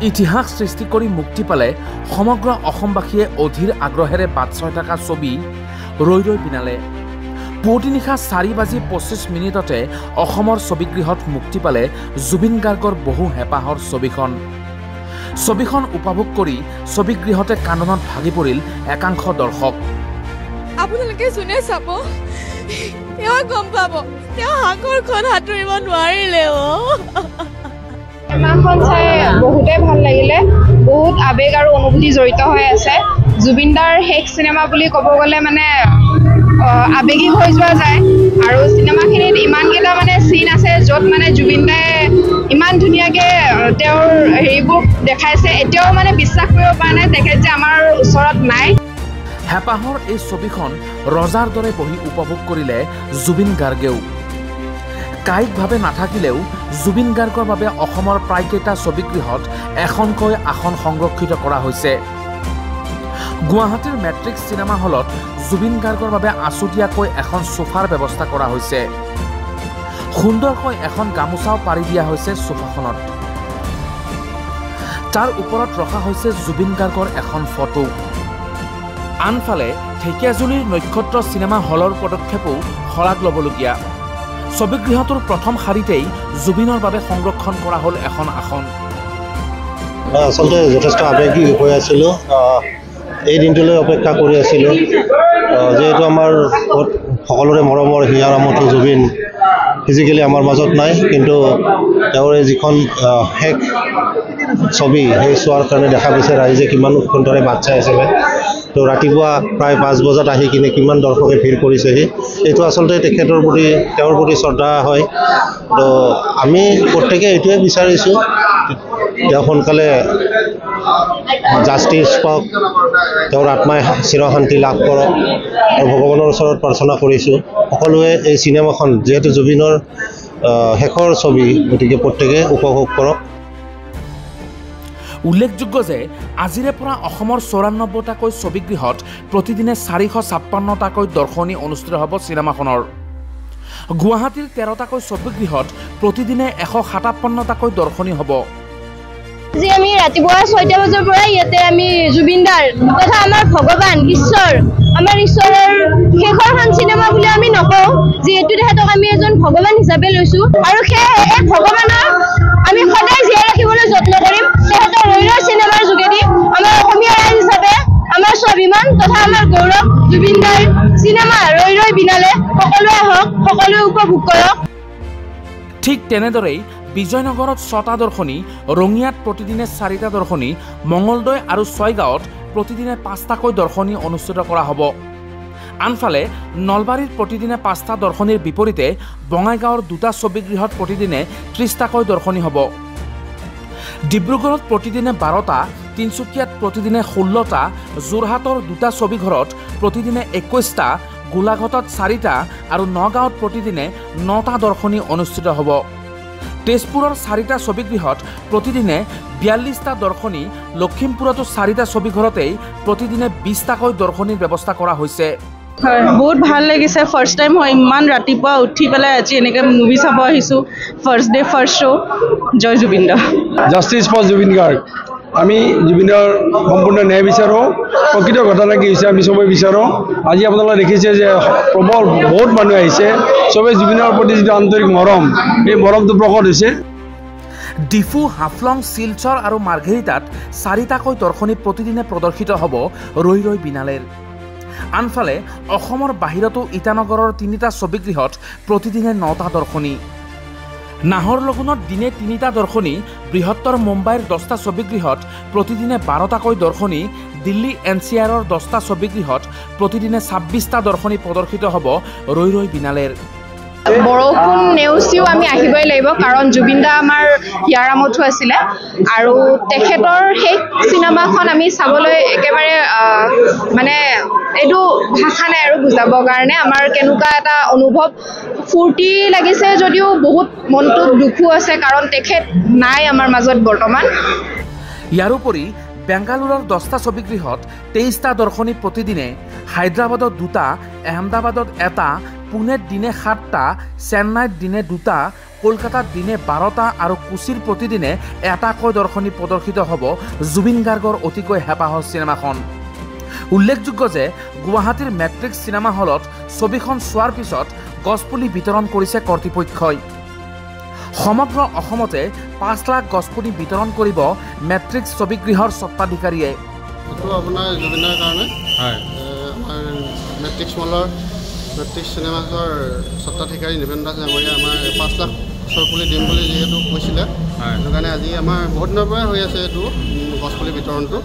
ইতিহাস সৃষ্টি কৰি মুক্তি পালে সমগ্ৰ অসমবাসীয়ে অধীৰ আগ্ৰহেৰে বাট চাই থকা ছবি ৰৈ ৰৈ বিনালে। পুৱতি নিশা 4:25 অসমৰ ছবিগৃহত মুক্তি পালে জুবিন গাৰ্গৰ বহু হেঁপাহৰ ছবিখন উপভোগ কৰি ছবিগৃহতে কান্দনত ভাগি পৰিল একাংশ দৰ্শক। আপোনালোকে যোনে চাব তেওঁ গম পাব তেওঁ সাগৰখন সাঁতুৰিব নোৱাৰিলে। চিনেমাখন চাই বহুতেই ভাল লাগিলে, বহুত আৱেগ আৰু অনুভূতি জড়িত হৈ আছে। জুবিনদাৰ শেষ চিনেমা বুলি ক'ব গ'লে মানে আৱেগিক হৈ যোৱা যায় আৰু চিনেমাখিনিত ইমানকেইটা মানে চিন আছে য'ত মানে জুবিনদাই ইমান ধুনীয়াকৈ তেওঁৰ হেৰিবোৰ দেখাইছে। এতিয়াও মানে বিশ্বাস কৰিব পৰা নাই তেখেত যে আমাৰ ওচৰত নাই। হেঁপাহৰ এই ছবিখন ৰজাৰ দৰে বহি উপভোগ কৰিলে জুবিন গাৰ্গেও। কায়িকভাৱে নাথাকিলেও জুবিন গাৰ্গৰ বাবে অসমৰ প্ৰায়কেইটা ছবিগৃহত এখনকৈ আসন সংৰক্ষিত কৰা হৈছে। গুৱাহাটীৰ মেট্ৰিক্স চিনেমা হলত জুবিন গাৰ্গৰ বাবে আছুতীয়াকৈ এখন সোফাৰ ব্যৱস্থা কৰা হৈছে। সুন্দৰকৈ এখন গামোচাও পাৰি দিয়া হৈছে সোফাখনত। তাৰ ওপৰত ৰখা হৈছে জুবিন গাৰ্গৰ এখন ফটো। আনফালে ঢেকীয়াজুলিৰ নক্ষত্ৰ চিনেমা হলৰ পদক্ষেপো শলাগ ল'বলগীয়া। ছবিগৃহটোৰ প্ৰথম শাৰীতেই জুবিনৰ বাবে সংৰক্ষণ কৰা হ'ল এখন আসন। আচলতে যথেষ্ট আৱেগিক হৈ আছিলোঁ, এই দিনটোলৈ অপেক্ষা কৰি আছিলোঁ। যিহেতু আমাৰ সকলোৰে মৰমৰ হিয়াৰ আমঠু জুবিন ফিজিকেলি আমাৰ মাজত নাই, কিন্তু তেওঁৰ যিখন শেষ ছবি সেই চোৱাৰ কাৰণে দেখা পাইছে ৰাইজে কিমান উৎকণ্ঠাৰে বাট চাই আছিলে। তো ৰাতিপুৱা প্ৰায় 5 বজাত আহি কিনে কিমান দৰ্শকে ভিৰ কৰিছেহি, এইটো আচলতে তেওঁৰ প্ৰতি শ্ৰদ্ধা হয়। তো আমি প্ৰত্যেকে এইটোৱে বিচাৰিছোঁ তেওঁ সোনকালে জাষ্টিছ পাওক, তেওঁৰ আত্মাই চিৰশান্তি লাভ কৰক আৰু ভগৱানৰ ওচৰত প্ৰাৰ্থনা কৰিছোঁ সকলোৱে এই চিনেমাখন যিহেতু জুবিনৰ শেষৰ ছবি, গতিকে প্ৰত্যেকে উপভোগ কৰক। উল্লেখযোগ্য যে আজিৰে পৰা অসমৰ 94টাকৈ ছবিগৃহত প্ৰতিদিনে 456টাকৈ দৰ্শনী অনুষ্ঠিত হ'ব চিনেমাখনৰ। গুৱাহাটীৰ 13টাকৈ ছবিগৃহত প্ৰতিদিনে 157টাকৈ দৰ্শনী হ'ব। আজি আমি ৰাতিপুৱা 6টা বজাৰ পৰা ইয়াতে আমি জুবিনদাৰ তথা আমাৰ ভগৱান ঈশ্বৰ, আমাৰ ঈশ্বৰৰ শেষৰখন চিনেমা বুলি আমি নকওঁ, যিহেতু তেখেতক আমি এজন ভগৱান হিচাপে লৈছোঁ আৰু সেই ভগৱানৰ আমি সদায় জীয়াই ৰাখিবলৈ যত্ন কৰিম। তেখেতৰ ৰৈ ৰৈ চিনেমাৰ যোগেদি আমাৰ অসমীয়া ৰাইজ হিচাপে আমাৰ স্বাভিমান তথা আমাৰ গৌৰৱ জুবিনদাৰ চিনেমা ৰৈ ৰৈ বিনালে সকলোৱে আহক, সকলোৱে উপভোগ কৰক। ঠিক তেনেদৰেই বিজয়নগৰত 6টা দৰ্শনী, ৰঙিয়াত প্ৰতিদিনে 4টা দৰ্শনী, মঙলদৈ আৰু ছয়গাঁৱত প্ৰতিদিনে 5টাকৈ দৰ্শনী অনুষ্ঠিত কৰা হ'ব। আনফালে নলবাৰীত প্ৰতিদিনে 5টা দৰ্শনীৰ বিপৰীতে বঙাইগাঁৱৰ 2টা ছবিগৃহত প্ৰতিদিনে 30টাকৈ দৰ্শনী হ'ব। ডিব্ৰুগড়ত প্ৰতিদিনে 12টা, তিনিচুকীয়াত প্ৰতিদিনে 16টা, যোৰহাটৰ 2টা ছবিঘৰত প্ৰতিদিনে 21টা, গোলাঘাটত 4টা আৰু নগাঁৱত প্ৰতিদিনে 9টা দৰ্শনী অনুষ্ঠিত হ'ব। তেজপুৰৰ 4টা ছবিগৃহত প্ৰতিদিনে 42টা দৰ্শনী, লখিমপুৰতো 4টা ছবিঘৰতেই প্ৰতিদিনে 20টাকৈ দৰ্শনীৰ ব্যৱস্থা কৰা হৈছে। হয়, বহুত ভাল লাগিছে। ফাৰ্ষ্ট টাইম হয় ইমান ৰাতিপুৱা উঠি পেলাই আজি এনেকৈ মুভি চাব আহিছোঁ। First day first show'. জয় জুবিন দা। Justice for Zubeen Garg. আমি জুবিনৰ সম্পূৰ্ণ ন্যায় বিচাৰোঁ। প্ৰকৃত ঘটনা কি হৈছে আমি চবেই বিচাৰোঁ। আজি আপোনালোকে দেখিছে যে প্ৰবল বহুত মানুহ আহিছে, চবেই জুবিনৰ প্ৰতি যিটো আন্তৰিক মৰম, এই মৰমটো প্ৰকট হৈছে। ডিফু, হাফলং, শিলচৰ আৰু মাৰ্ঘেৰিটাত 4টাকৈ দৰ্শনী প্ৰতিদিনে প্ৰদৰ্শিত হ'ব ৰৈ ৰৈ বিনালেৰ। আনফালে অসমৰ বাহিৰতো ইটানগৰৰ 3টা ছবিগৃহত প্ৰতিদিনে 9টা দৰ্শনী, নাহৰলগুণত দিনে 3টা দৰ্শনী, বৃহত্তৰ মুম্বাইৰ 10টা ছবিগৃহত প্ৰতিদিনে 12টাকৈ দৰ্শনী, দিল্লী NCRৰ 10টা ছবিগৃহত প্ৰতিদিনে 26টা দৰ্শনী প্ৰদৰ্শিত হ'ব ৰৈ ৰৈ বিনালেৰ। বৰষুণ নেওচিও আমি আহিবই লাগিব, কাৰণ জুবিন দা আমাৰ হিয়াৰ আমঠু আছিলে আৰু তেখেতৰ শেষ চিনেমাখন আমি চাবলৈ একেবাৰে মানে এইটো ভাষা নাই আৰু বুজাবৰ কাৰণে আমাৰ কেনেকুৱা এটা অনুভৱ। ফূৰ্তি লাগিছে যদিও বহুত মনটোত দুখো আছে, কাৰণ তেখেত নাই আমাৰ মাজত বৰ্তমান। ইয়াৰোপৰি বেংগালুৰুৰ 10টা ছবিগৃহত 23টা দৰ্শনী প্ৰতিদিনে, হায়দৰাবাদত 2টা, আহমেদাবাদত 1টা, পুনেত দিনে 7টা, চেন্নাইত দিনে 2টা, কলকাতাত দিনে 12টা আৰু কুচিৰ প্ৰতিদিনে এটাকৈ দৰ্শনী প্ৰদৰ্শিত হ'ব জুবিন গাৰ্গৰ অতিকৈ হেঁপাহৰ চিনেমাখন। উল্লেখযোগ্য যে গুৱাহাটীৰ মেট্ৰিক্স চিনেমা হলত ছবিখন চোৱাৰ পিছত গছপুলি বিতৰণ কৰিছে কৰ্তৃপক্ষই। সমগ্ৰ অসমতে 5 লাখ গছপুলি বিতৰণ কৰিব মেট্ৰিক্স ছবিগৃহৰ স্বত্বাধিকাৰীয়ে। এইটো আপোনাৰ জুবিনৰ কাৰণে আমাৰ মেট্ৰিক্স মলৰ মেট্ৰিক্স চিনেমাছৰ স্বত্বাধিকাৰী নিবেন দাস ডাঙৰীয়া আমাৰ 5 লাখ গছৰ পুলি দিম বুলি যিহেতু কৈছিলে, সেইটো কাৰণে আজি আমাৰ বহুত দিনৰ পৰাই হৈ আছে এইটো গছপুলি বিতৰণটো।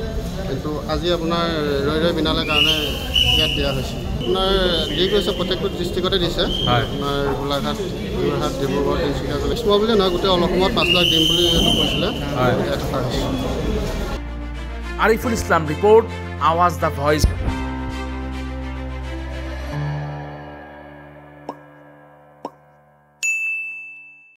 কিন্তু আজি আপোনাৰ ৰৈ বিনালে কাৰণে ইয়াত দিয়া হৈছে। আপোনাৰ দি গৈছে প্ৰত্যেকটো ডিষ্ট্ৰিক্টতে দিছে, আপোনাৰ গোলাঘাট, যোৰহাট, ডিব্ৰুগড়, তিনিচুকীয়া, গ্ৰীষ্ম বুলি নহয় গোটেই অসমত 5 লাখ দিম বুলি যিহেতু কৈছিলে দিয়া থকা হৈছে। আৰিফুল ইছলাম ৰিপৰ্ট, আৱাজ দ্য ভইচ।